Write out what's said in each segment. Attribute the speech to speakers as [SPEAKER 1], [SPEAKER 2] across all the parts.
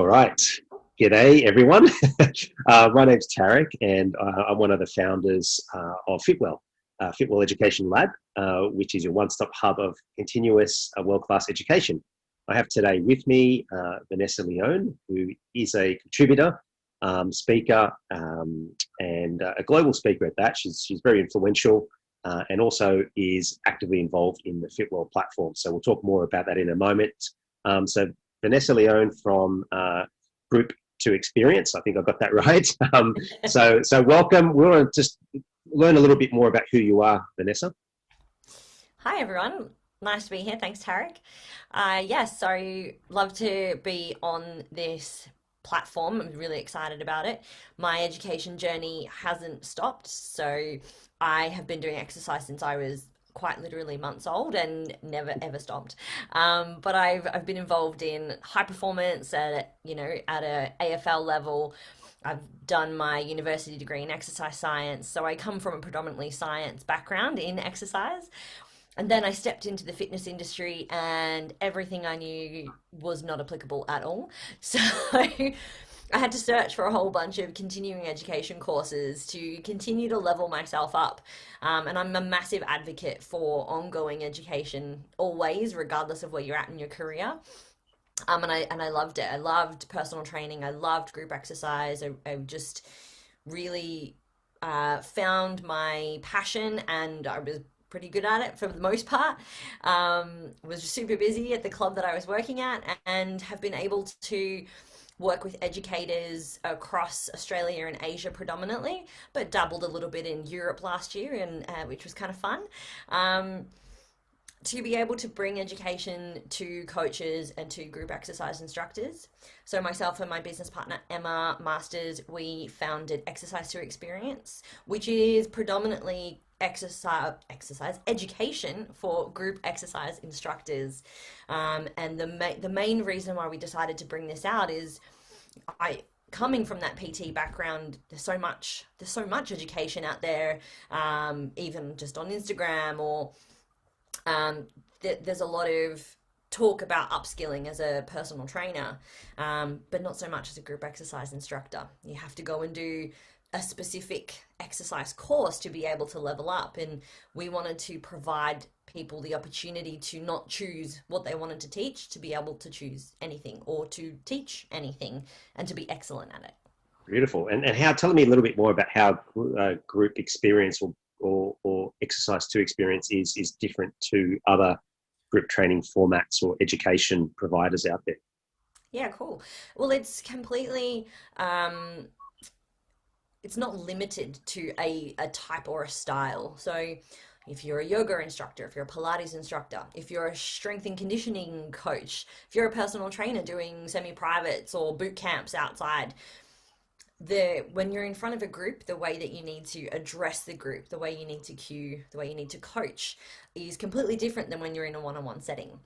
[SPEAKER 1] right. G'day, everyone. My name's Tarek, and I'm one of the founders of Fitwell, Fitwell Education Lab, which is your one-stop hub of continuous world-class education. I have today with me Vanessa Leone, who is a contributor, speaker, and a global speaker at that. She's very influential and also is actively involved in the Fitwell platform. So we'll talk more about that in a moment. So Vanessa Leone from Group to Experience. I think I got that right. So welcome. We want to just learn a little bit more about who you are, Vanessa.
[SPEAKER 2] Hi everyone, nice to be here. Thanks, Tarek. Yes, so love to be on this platform. I'm really excited about it. My education journey hasn't stopped, so I have been doing exercise since I was quite literally months old and never ever stopped. But I've been involved in high performance at a AFL level. I've done my university degree in exercise science, so I come from a predominantly science background in exercise. And then I stepped into the fitness industry, and everything I knew was not applicable at all. So I had to search for a whole bunch of continuing education courses to continue to level myself up. And I'm a massive advocate for ongoing education, always, regardless of where you're at in your career. And I loved it. I loved personal training. I loved group exercise. I just really found my passion, and I was pretty good at it for the most part. Was super busy at the club that I was working at, and have been able to work with educators across Australia and Asia predominantly, but dabbled a little bit in Europe last year, and which was kind of fun. Um, to be able to bring education to coaches and to group exercise instructors. So myself and my business partner Emma Masters, we founded Exercise to Experience, which is predominantly exercise education for group exercise instructors. And the main reason why we decided to bring this out is I coming from that PT background, there's so much education out there, even just on Instagram or there's a lot of talk about upskilling as a personal trainer, but not so much as a group exercise instructor. You have to go and do a specific exercise course to be able to level up. And we wanted to provide people the opportunity to not choose what they wanted to teach, to be able to choose anything or to teach anything and to be excellent at it.
[SPEAKER 1] Beautiful. And how, tell me a little bit more about how group experience or exercise to experience is different to other group training formats or education providers out there.
[SPEAKER 2] Yeah, cool. Well, it's not limited to a type or a style. So if you're a yoga instructor, if you're a Pilates instructor, if you're a strength and conditioning coach, if you're a personal trainer doing semi-privates or boot camps outside, when you're in front of a group, the way that you need to address the group, the way you need to cue, the way you need to coach is completely different than when you're in a one-on-one setting.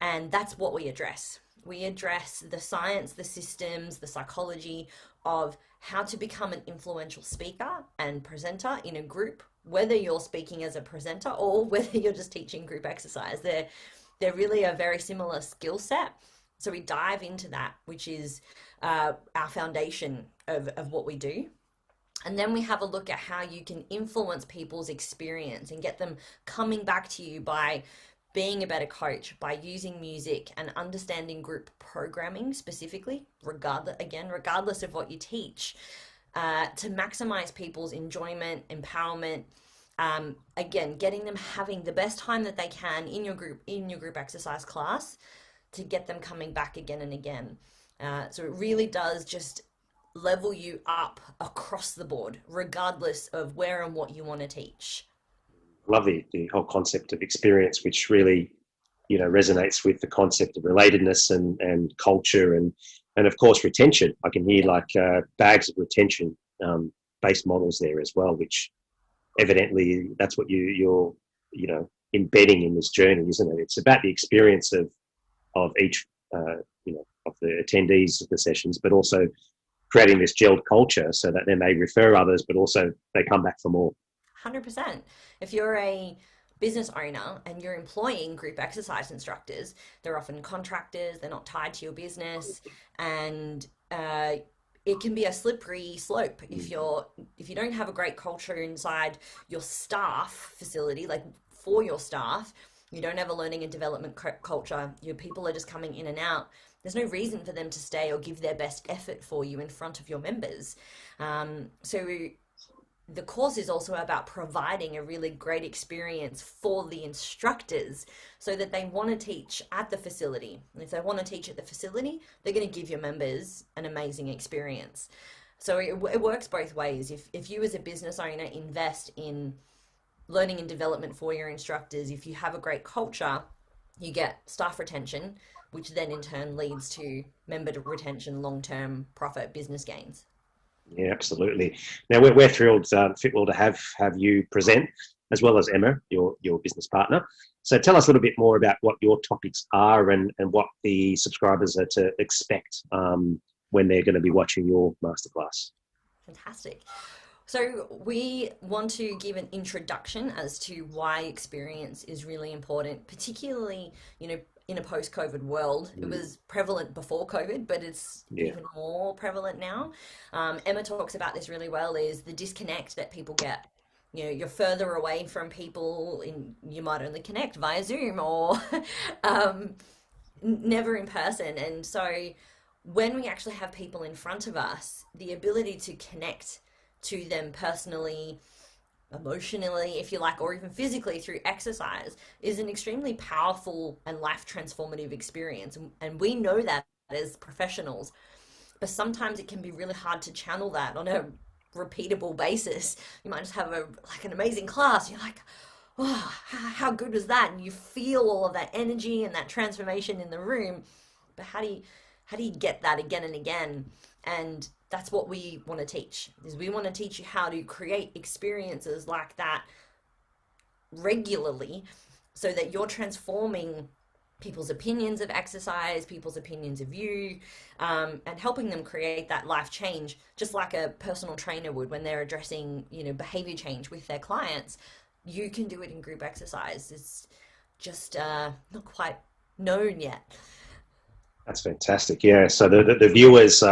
[SPEAKER 2] And that's what we address. We address the science, the systems, the psychology of how to become an influential speaker and presenter in a group, whether you're speaking as a presenter or whether you're just teaching group exercise. They're really a very similar skill set. So we dive into that, which is our foundation of what we do. And then we have a look at how you can influence people's experience and get them coming back to you by being a better coach, by using music and understanding group programming specifically, regardless of what you teach, to maximize people's enjoyment, empowerment. Again, getting them having the best time that they can in your group exercise class to get them coming back again and again. So it really does just level you up across the board, regardless of where and what you want to teach.
[SPEAKER 1] Love the whole concept of experience, which really, resonates with the concept of relatedness and culture and of course retention. I can hear like bags of retention based models there as well, which evidently that's what you're embedding in this journey, isn't it? It's about the experience of each of the attendees of the sessions, but also creating this gelled culture so that they may refer others, but also they come back for more.
[SPEAKER 2] 100%. If you're a business owner and you're employing group exercise instructors, they're often contractors, they're not tied to your business, and it can be a slippery slope if you don't have a great culture inside your staff facility, like for your staff. You don't have a learning and development culture. Your people are just coming in and out. There's no reason for them to stay or give their best effort for you in front of your members. So the course is also about providing a really great experience for the instructors so that they want to teach at the facility. And if they want to teach at the facility, they're going to give your members an amazing experience. So it works both ways. If you as a business owner invest in learning and development for your instructors, if you have a great culture, you get staff retention, which then in turn leads to member retention, long-term profit, business gains.
[SPEAKER 1] Yeah, absolutely. Now we're thrilled, Fitwell, to have you present, as well as Emma, your business partner. So tell us a little bit more about what your topics are and what the subscribers are to expect when they're going to be watching your masterclass.
[SPEAKER 2] Fantastic. So we want to give an introduction as to why experience is really important, particularly, in a post-COVID world. It was prevalent before COVID, but it's even more prevalent now. Emma talks about this really well, is the disconnect that people get. You're further away from people, you might only connect via Zoom or never in person. And so when we actually have people in front of us, the ability to connect to them personally, emotionally, if you like, or even physically through exercise is an extremely powerful and life transformative experience. And we know that as professionals, but sometimes it can be really hard to channel that on a repeatable basis. You might just have an amazing class. You're like, oh, how good was that? And you feel all of that energy and that transformation in the room. But how do you get that again and again? And that's what we want to teach, is we want to teach you how to create experiences like that regularly so that you're transforming people's opinions of exercise, people's opinions of you, and helping them create that life change, just like a personal trainer would when they're addressing, behavior change with their clients. You can do it in group exercise. It's just not quite known yet.
[SPEAKER 1] That's fantastic. Yeah. So the viewers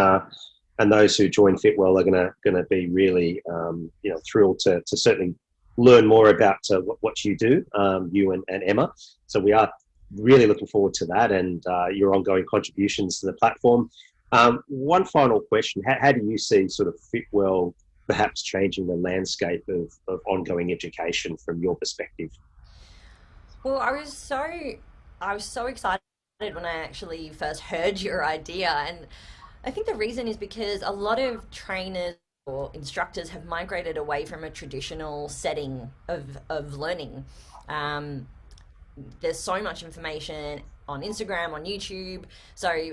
[SPEAKER 1] and those who join Fitwell are going to be really thrilled to certainly learn more about what you do, you and Emma. So we are really looking forward to that and your ongoing contributions to the platform. One final question: how do you see sort of Fitwell perhaps changing the landscape of ongoing education from your perspective?
[SPEAKER 2] Well, I was so excited when I actually first heard your idea, and I think the reason is because a lot of trainers or instructors have migrated away from a traditional setting of learning. There's so much information on Instagram, on YouTube. So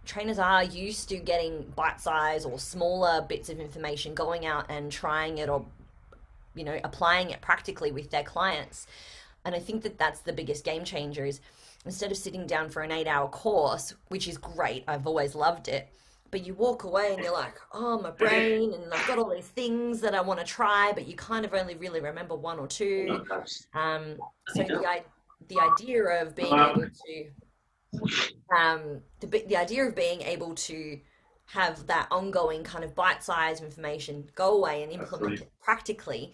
[SPEAKER 2] trainers are used to getting bite-sized or smaller bits of information, going out and trying it or, applying it practically with their clients. And I think that that's the biggest game changer is instead of sitting down for an 8-hour course, which is great, I've always loved it, but you walk away and you're like, oh, my brain, and I've got all these things that I want to try, but you kind of only really remember one or two. So the idea of being able to, the idea of being able to have that ongoing kind of bite-sized information go away and implement it practically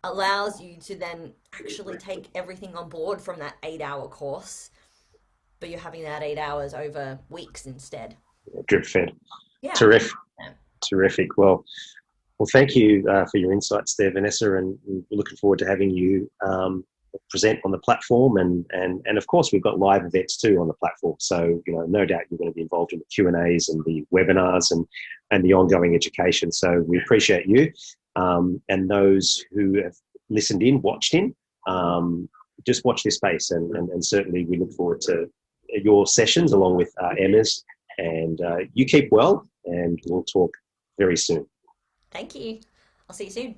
[SPEAKER 2] allows you to then actually take everything on board from that 8-hour course, but you're having that 8 hours over weeks instead.
[SPEAKER 1] Drip fed.
[SPEAKER 2] Yeah.
[SPEAKER 1] Terrific. Well, thank you for your insights there, Vanessa, and we're looking forward to having you present on the platform, and of course we've got live events too on the platform. So no doubt you're going to be involved in the Q&As and the webinars and the ongoing education. So we appreciate you and those who have listened in, watched in. Just watch this space, and certainly we look forward to your sessions along with Emma's. And you keep well, and we'll talk very soon.
[SPEAKER 2] Thank you. I'll see you soon.